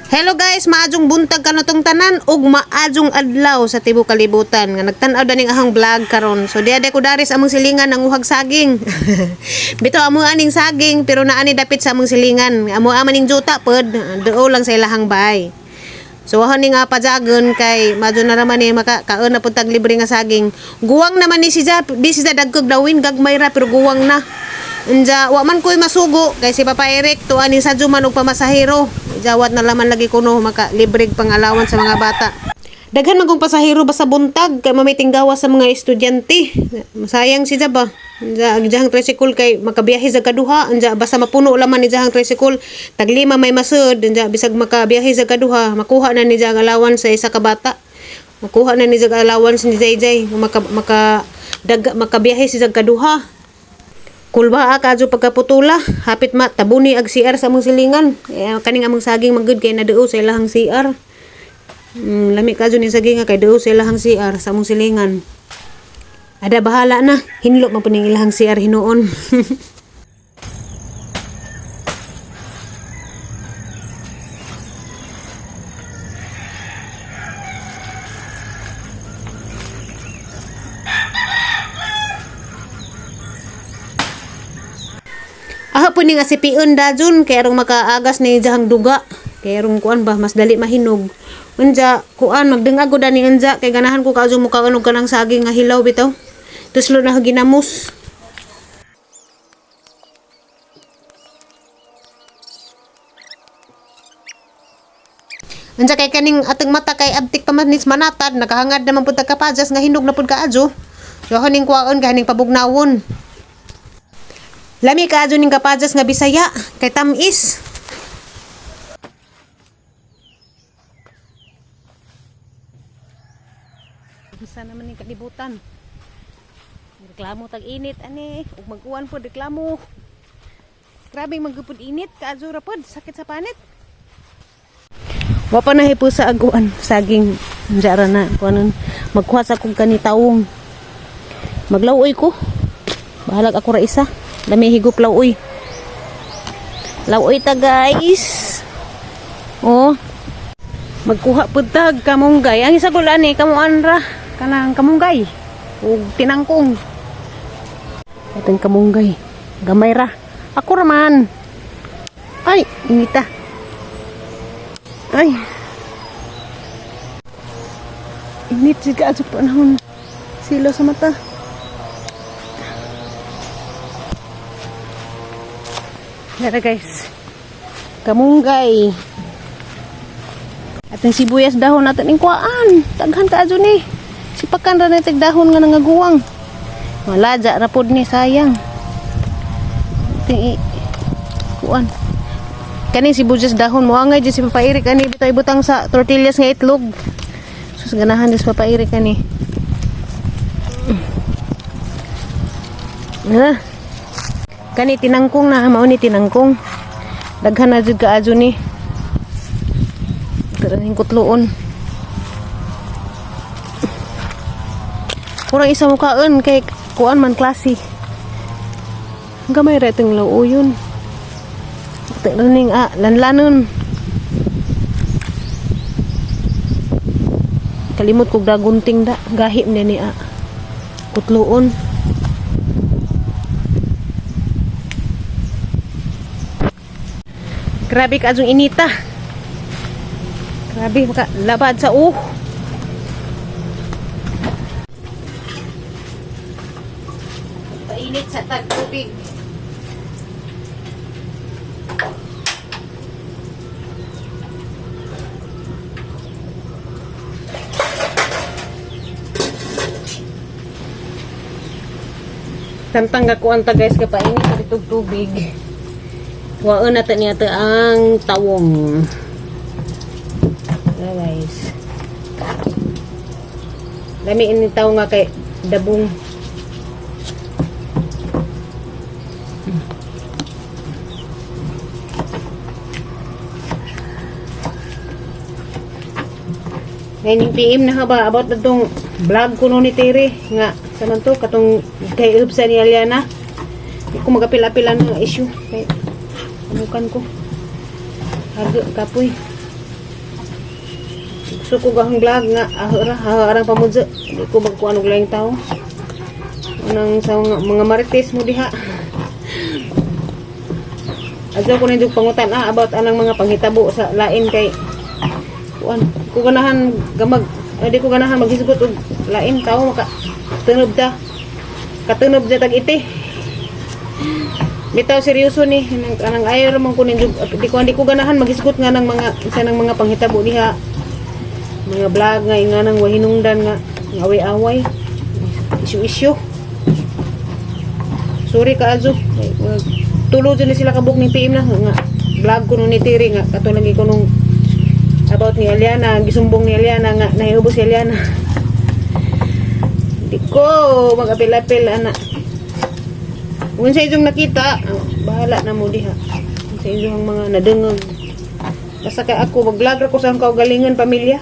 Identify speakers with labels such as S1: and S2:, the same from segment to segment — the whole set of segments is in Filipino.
S1: Hello guys, maadjong buntag kanatong tanan ug maadjong adlaw sa tibuok kalibutan nga nagtan-aw daning ahang vlog karon. So diade ko daris among silingan ng uhag saging. Bito amo aning saging pero naani dapit sa among silingan. Amo amaning juta pod, duo lang sa ilahang bahay. So wahon ni nga pajagon kay madyo na raman ni makakaon na pud tag libre nga saging. Guwang naman ni siya, di siya dagkog dawin gagmay ra pero guwang na. Anja wa man koy masugo kay si Papa Eric tuan ni sadyo man og pamasahero. Jawat na laman lagi kuno maka libreg pangalawan sa mga bata. Daghan man kong pasahero basta buntag kay mamiting gawas sa mga estudyante. Masayang si ba. Anja jahang tricycle kay makabiyahe sa kaduha. Anja basta mapuno laman ni jahang tricycle tag 5 may masud. Anja bisag makabiyahe sa kaduha makuha na ni jahang alawan sa isa ka bata. Makuha na ni jahang alawan ni JJ makabiyahe si jahang kaduha. Kulba kadyo pagkaputula hapit tabuni ag CR sa among silingan kaning among saging magud kay nadeo sa ilahang CR. Lami kadyo ni saging kay deo sa ilahang CR sa among silingan. Ada bahala na hinlo man puning ilahang CR hinuon. Aha po ni nga si Pion dajon kay arong makaagas ni jahang duga kay arong kuan ba mas dali mahinog unja kuan magdengag ko dani anja kay ganahan ko kaadyo mo kaon og kanang saging nga hilaw bitaw tuslo na ginamos. Unsa kay kaning ateng mata kay abtik pa man nis manatad nakahangad naman pud kapajas nga hinog na pud kaadyo yo haning kuaon ganing pabugnawon. Lami kaadyo ning kapajas nga Bisaya kay tamis. Bisa naman ning kalibutan. Reklamo tag init ani ug mag-uwan pod reklamo. Grabe magupod init kaadyo ra pod sakit sa panit. Wa pa nahi po sa aguan saging njara na kuanon magkuha sa kog kanitawong. Maglawoy ko. Bahalag ako ra isa. Dami higop lawoy. Lawoy ta guys. Oh. Magkuha pud tag kamunggay. Ang isa gula ni kamuan ra kanang kamunggay ug tinangkong. Atong kamunggay. Gamay ra. Ako ra man. Ay, inita. Ay. Init siga sa panahon. Silo sa mata. Nara guys, kamunggay. At ang sibuyas dahon natin ng kuaan. Taghan kaadyo ni. Sipakan ra natin dahon nga nangaguwang. Malaja rapod ni sayang. Ting kuan. Kani sibuyas dahon mo angay di si Papa Eric ani bitaw ibutang sa tortillas nga itlog. Sus ganahan dis Papa Eric ani. Kani tinangkong na mao ni tinangkong daghan na jud kaadyo ni kaning kutloon kurang isa mo kaon kay kuan man klase gamay ra tong lauyon ning lanlanon kalimot kog dagunting da gahim ni kutloon. Grabe ka adjong inita. Grabe maka labad sa Painit sa tag-tubig. Tantang gakuan ta guys kapainit sa tubig. Waon natin niya ang tawong. Guys. Lami ini tawong nga kay dabong. Ngayon PM na ba about itong vlog ko no ni Tere nga saman to katong kay Ubsa ni Aliana. Hindi ko magapila-pila ng issue. Kay anukan ko. Hago kapoy. Gusto ko gahong vlog nga arang pamudyo. Hindi ko magkuan og laing tao. Anang sa mga marites mo diha. Adto ko na jud pangutan about anang mga panghitabo sa lain kay kuan. Ko ganahan gamag, di ko ganahan maghisgot og lain tao maka tunob ta. Katunob sa tag iti. Bitaw seryoso ni kanang ayaw man ko ninjud di ko ganahan maghisgot nga ng mga isa ng mga panghitabo diha. Mga vlog nga nga nang wahinungdan nga away-away. Isyu-isyu. Sorry ka Azu. Tulo dyan sila kabuk ni PM na nga vlog ko nung nitiri nga kato lagi ko nung about ni Eliana, gisumbong ni Eliana nga nahiubos si Eliana. Di ko mag-apil-apil ana. Kung sa inyong nakita, bahala na mo diha. Sa inyong mga nadungog. Basta kay ako mag-vlog ko sa akong kaugalingan pamilya.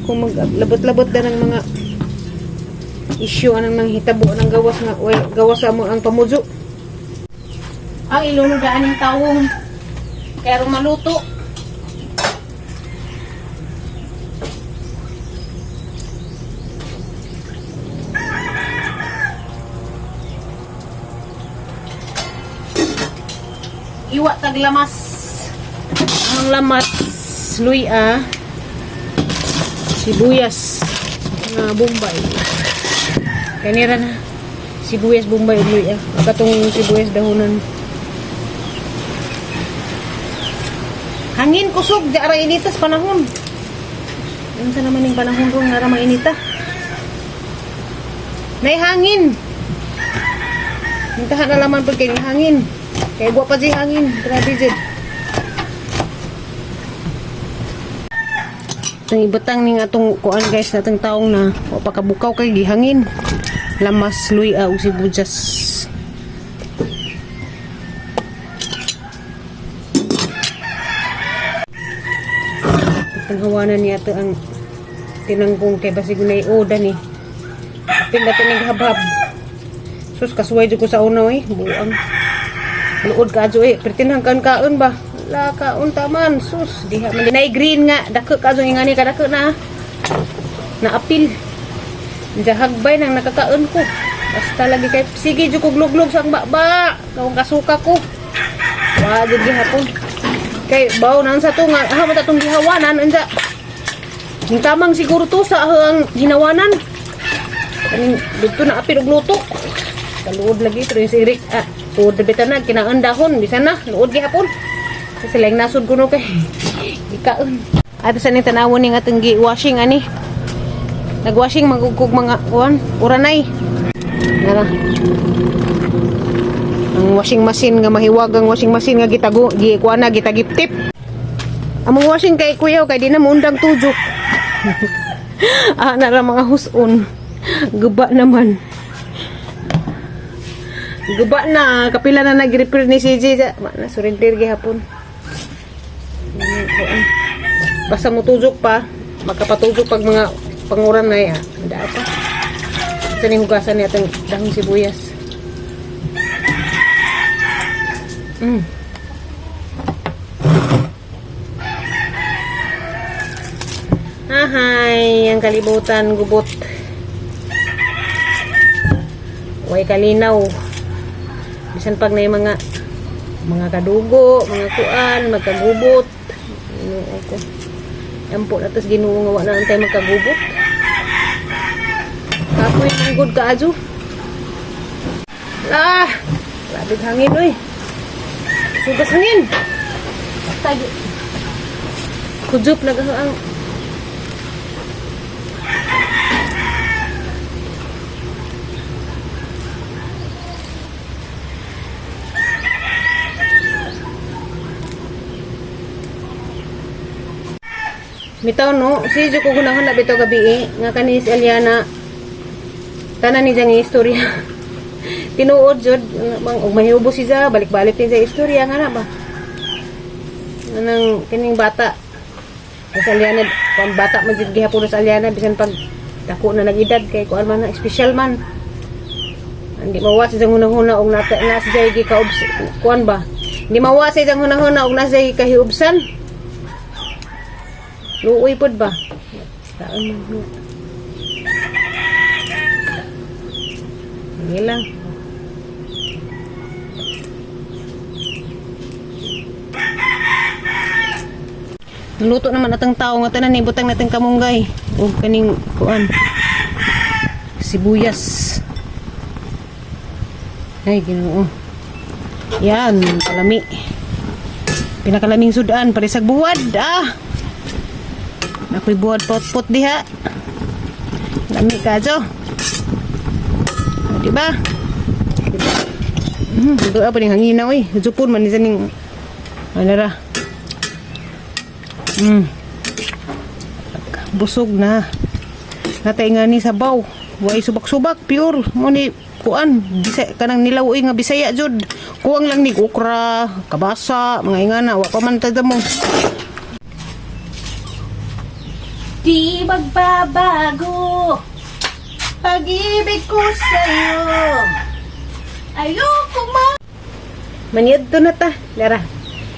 S1: Kung maglabot-labot na ng mga issue anang nang hitabo ng gawas nga gawas sa mo ang pamudyo. Ang ilunodaan ng tawong kaya ron maluto. Iwa taglamas. Ang lamas luya sibuyas na Bombay. Kanira na sibuyas Bombay luya. Katong sibuyas dahonan. Hangin kusog di ara initas panahon. Unsa naman ning panahon rong ara mainita? Nay hangin. Mintahan na laman pud kay hangin. Kay buwa pa di hangin, grabe jud. Itong ibutang ning atong kuan guys natong taong na o pakabukaw kay gihangin. Lamas luya ug sibuyas. Itong hawanan niya ito ang tinanggong kay basig na ioda ni. Apil na ito naghabhab. Sus kasuway jud ko sa una buang. Luod ka ajo pertinang kaon ba? La kaon taman sus diha man dinay green nga dako ka ajo ingani ka dako na. Na apil. Jahagbay nang nakakaon ko. Basta lagi kay sige jud ko gluglog sang baba. Kung kasuka ko. Wa jud gihapon. Kay baw nang sa to nga mata tong gihawanan anja. Ning tamang siguro to sa ang hinawanan. Kaning dito na apil og luto. Kaluod lagi pero yung sirik tuod bitan na kinaon dahon bisan na luod gihapon. Kasi lang nasud kuno kay ikaon. Ato sa ning tanawon ning atong gi-washing ani. Nag-washing magugkog mga kuan uranay. Nara. Ang washing machine nga mahiwagang washing machine nga gitago kuan na gitagip-tip. Among washing kay kuyaw kay di na muundang tujuk. Nara mga huson. Guba naman. Guba na, kapila na nag-repair ni CJ. Na, surrender gihapon. Basta mo tujok pa, magkapatujok pag mga panguran na yan. Handa pa. Ito ni hugasan niya itong dahong sibuyas. Ahay, ang kalibutan, gubot. Way kalinaw. Bisan pag na yung mga kadugo, mga kuan, magkagubot. Ano ako. Ampo na tos Ginoo nga wala na tayo magkagubot. Kapoy ng good ka ajo. Labig hangin oy. Sugas hangin. Tagi. Kujup na ang bitaw no, si jo ko gunahon na bitaw gabi nga kanis Eliana tanan ni jang istorya. Tinuod jud mang og mahiubos siya balik-balik ni sa istorya nga na ba. Nang kining bata. Sa Eliana, pang bata man jud gihapon sa Eliana bisan pag dako na nag-edad kay kuan man na special man. Hindi mawa sa jang hunahuna og nata na siya gikaubs kuan ba. Hindi mawa sa jang hunahuna og nasa kahiubsan. Luoy pod ba? Taon mo. Sige lang. Naluto naman atang tao nga tanan ibutang natin kamunggay ug kaning kuan. Sibuyas. Ay, Ginoo. Yan, kalami. Pinakalaming sudan, parisag buwad. Ako'y buwad pot-pot diha. Lami ka, Jo. Diba? Ito apa ning hangina, oy. Jupon man ni ning ano ra. Busog na. Natay nga ni sabaw. Way subak-subak, pure. Mo ni kuan, bisay kanang nilawoy nga Bisaya jud. Kuwang lang ni okra, kabasa, mga ingana, wa pa man tada mo. Di magbabago pag-ibig ko sa'yo. Ayoko Maniyad to na ta, Lara.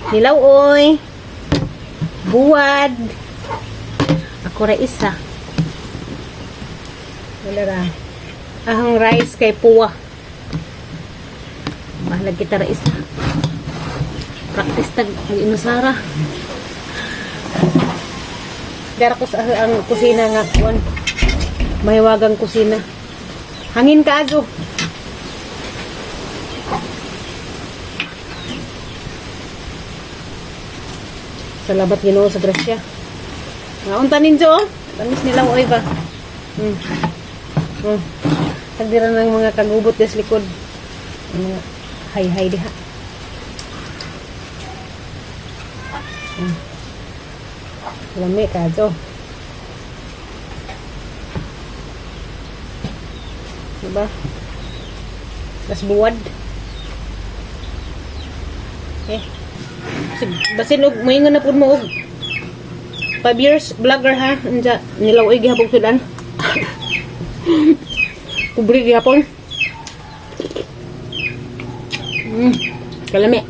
S1: Nilawoy. Buwad. Ako ra isa. Lara. Ahang rice kay puwa. Bahalag kita ra isa. Practice tag inusara. Dara ko sa ang kusina nga kuan. Mahiwagang kusina. Hangin ka ajo. Salamat Ginoo sa grasya. Naunta ninyo oh. Tamis nila oy ba. Tagdiran ng mga kagubot des likod. Mga hay-hay diha. Lami ka jo. Diba? Das buwad. Basin og moingon na pud mo og 5 years vlogger ha. Anja nilawoy gihapon sudan. Kubri gihapon. Kalami.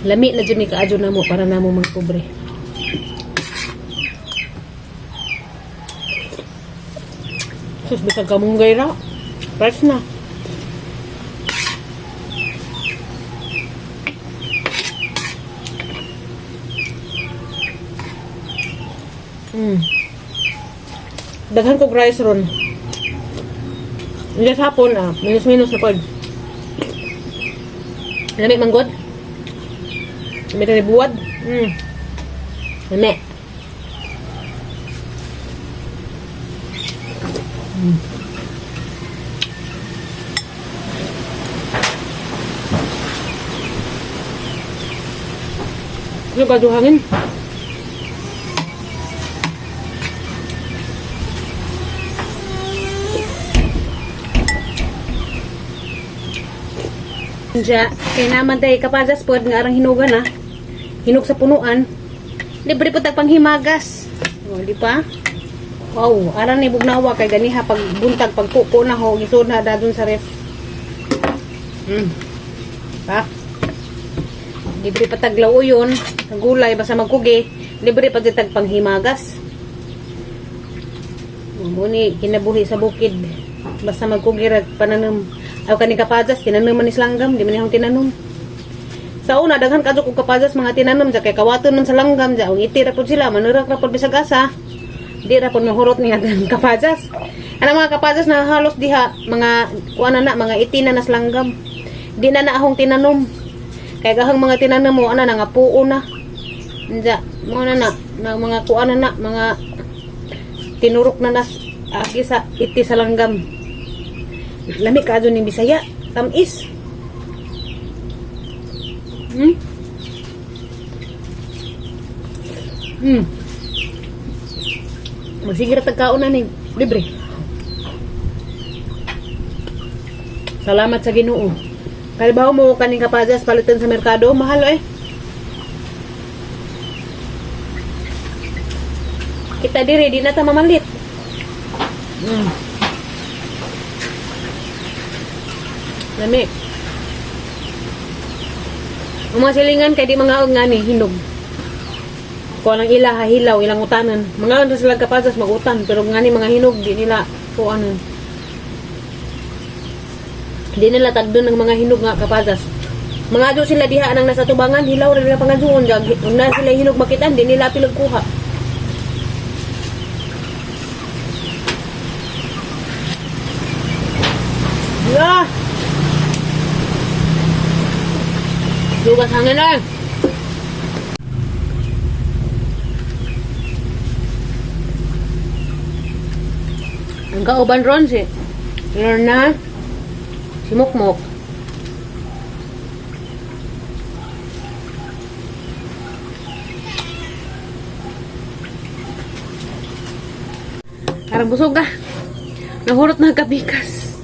S1: Lami na dyan ni kaadyo na mo para na mo magkubre. Sus, bisag kamunggay ra. Fresh na. Daghan ko rice ron. Hindi sa hapon minus-minus na pod. Lami manggod. Lami na buwad. Lami. Ano ba duhangin? Diya, kaya naman tayo kapadas po nga arang hinugan na. Hinug sa punuan. Libre po tag panghimagas. O, di pa? Wow, arang ni bugnawa kay ganiha pag buntag pagpupo na ho, gisod na dadun sa ref. Pa? Libre pa tag lauyon, gulay basta magkugi, libre pa tag panghimagas. Muni kinabuhi sa bukid. Basta magkugi rag pananom. Aw kani kapadas tinanom man islanggam, di man ihong tinanom. Sa una daghan kadto kog kapadas mga tinanom ja kay kawaton man sa langgam ja, ug itira pud sila manurak ra pud bisag asa. Di ra pud mahurot ni kapadas. Ana mga kapadas na halos diha mga kuana na mga itina na sa langgam. Di na ahong tinanom. Kay gahang mga tinanom mo ana nga puo na. Ja, mo na mga kuana na mga tinurok na nas agi sa iti sa langgam. Lami ka doon ng Bisaya. Tamis. Magsigira tagkaon na ni libre. Salamat sa Ginoo. Kalibaw mo kaning kapadas palitan sa merkado, mahal Kita diri di na ta mamalit. Lami. Ang mga silingan kay di mga nga ni hinog. Kuha lang ila hilaw ilang utanan. Mga ano sila kapasas magutan pero nga ni mga hinog di nila ko ano. Di nila tagdon ng mga hinog nga kapasas. Mga adyo sila diha nang nasa tubangan hilaw rin nila pangadyoon jag. Na sila hinog makitan di nila pilag kuha. Ya. Lugas hangin lang. Ang kauban ron si Lorna, si Mukmuk. Parang busog ka. Nahurot na kapikas.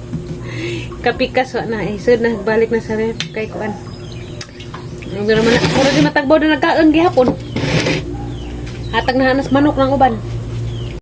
S1: Kapikas wa na eh. Sud na balik na sa ref kay kuan. Ang naman na. Puro di matagbaw na nagkaon gihapon. Hatag na hanas manok ng uban.